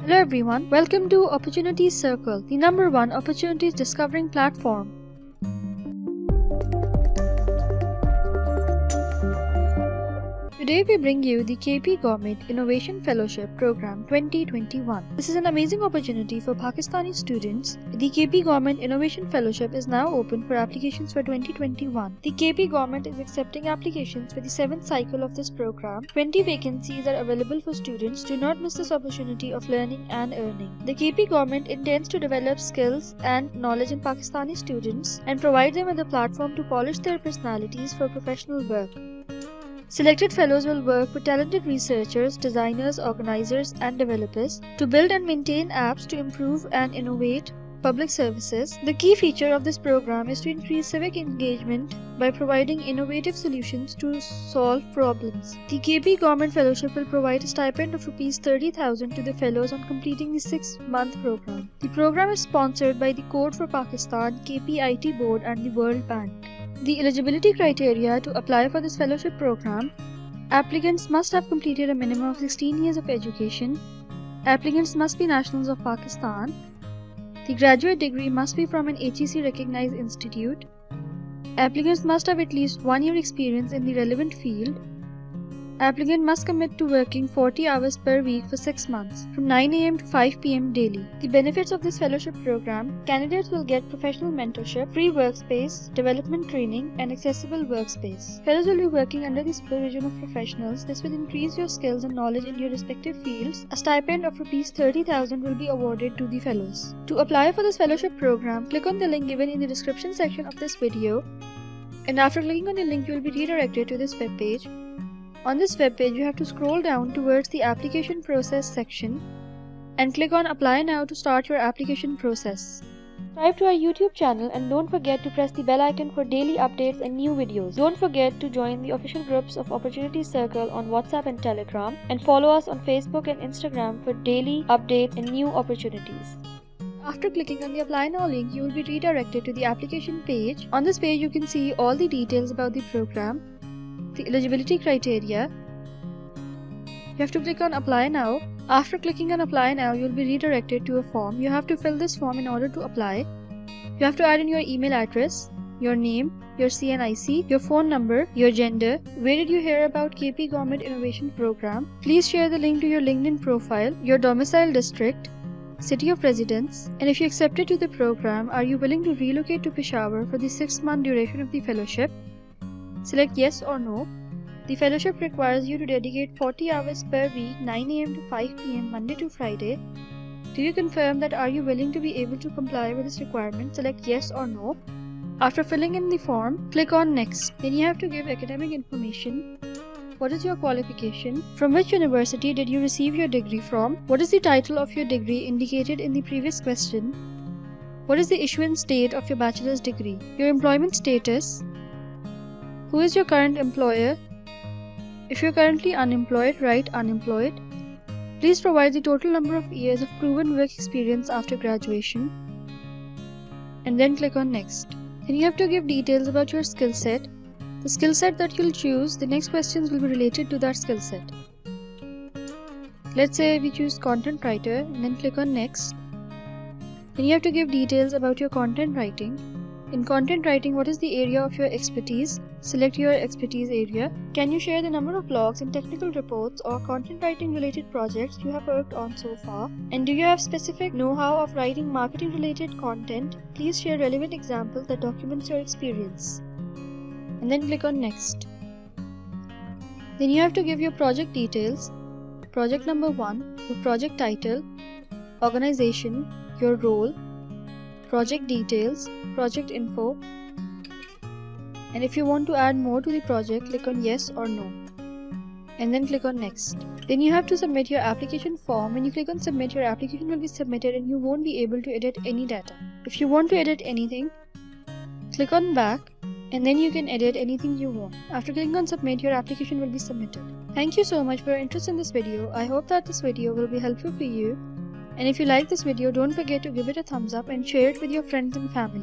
Hello everyone, welcome to Opportunities Circle, the #1 opportunities discovering platform. Today we bring you the KP Government Innovation Fellowship Program 2021. This is an amazing opportunity for Pakistani students. The KP Government Innovation Fellowship is now open for applications for 2021. The KP Government is accepting applications for the 7th cycle of this program. 20 vacancies are available for students. Do not miss this opportunity of learning and earning. The KP Government intends to develop skills and knowledge in Pakistani students and provide them with a platform to polish their personalities for professional work. Selected fellows will work with talented researchers, designers, organizers, and developers to build and maintain apps to improve and innovate public services. The key feature of this program is to increase civic engagement by providing innovative solutions to solve problems. The KP Government Fellowship will provide a stipend of Rs 30,000 to the fellows on completing the 6-month program. The program is sponsored by the Code for Pakistan, KPIT Board, and the World Bank. The eligibility criteria to apply for this fellowship program: applicants must have completed a minimum of 16 years of education. Applicants must be nationals of Pakistan. The graduate degree must be from an HEC recognized institute. Applicants must have at least 1 year experience in the relevant field. Applicant must commit to working 40 hours per week for 6 months, from 9 a.m. to 5 p.m. daily. The benefits of this fellowship program: candidates will get professional mentorship, free workspace, development training, and accessible workspace. Fellows will be working under the supervision of professionals. This will increase your skills and knowledge in your respective fields. A stipend of Rs 30,000 will be awarded to the fellows. To apply for this fellowship program, click on the link given in the description section of this video, and after clicking on the link, you will be redirected to this web page. On this web page, you have to scroll down towards the application process section and click on Apply Now to start your application process. Subscribe to our YouTube channel and don't forget to press the bell icon for daily updates and new videos. Don't forget to join the official groups of Opportunities Circle on WhatsApp and Telegram, and follow us on Facebook and Instagram for daily updates and new opportunities. After clicking on the Apply Now link, you will be redirected to the application page. On this page, you can see all the details about the program, the eligibility criteria. You have to click on Apply Now. After clicking on Apply Now, you will be redirected to a form. You have to fill this form in order to apply. You have to add in your email address, your name, your CNIC, your phone number, your gender, where did you hear about KP Government Innovation Program. Please share the link to your LinkedIn profile, your domicile district, city of residence, and if you accepted to the program, are you willing to relocate to Peshawar for the 6-month duration of the fellowship? Select yes or no. The fellowship requires you to dedicate 40 hours per week, 9 a.m. to 5 p.m. Monday to Friday. Do you confirm that are you willing to be able to comply with this requirement? Select yes or no. After filling in the form, click on Next. Then you have to give academic information. What is your qualification? From which university did you receive your degree from? What is the title of your degree indicated in the previous question? What is the issuance date of your bachelor's degree? Your employment status. Who is your current employer? If you are currently unemployed, write unemployed. Please provide the total number of years of proven work experience after graduation, and then click on Next. Then you have to give details about your skill set. The skill set that you'll choose, the next questions will be related to that skill set. Let's say we choose content writer, and then click on Next. Then you have to give details about your content writing. In content writing, what is the area of your expertise? Select your expertise area. Can you share the number of blogs and technical reports or content writing related projects you have worked on so far? And do you have specific know-how of writing marketing related content? Please share relevant examples that documents your experience. And then click on Next. Then you have to give your project details. Project number 1, your project title, organization, your role, project details, project info, and if you want to add more to the project, click on yes or no, and then click on Next. Then you have to submit your application form. When you click on Submit, your application will be submitted and you won't be able to edit any data. If you want to edit anything, click on Back, and then you can edit anything you want. After clicking on Submit, your application will be submitted. Thank you so much for your interest in this video. I hope that this video will be helpful for you. And if you like this video, don't forget to give it a thumbs up and share it with your friends and family.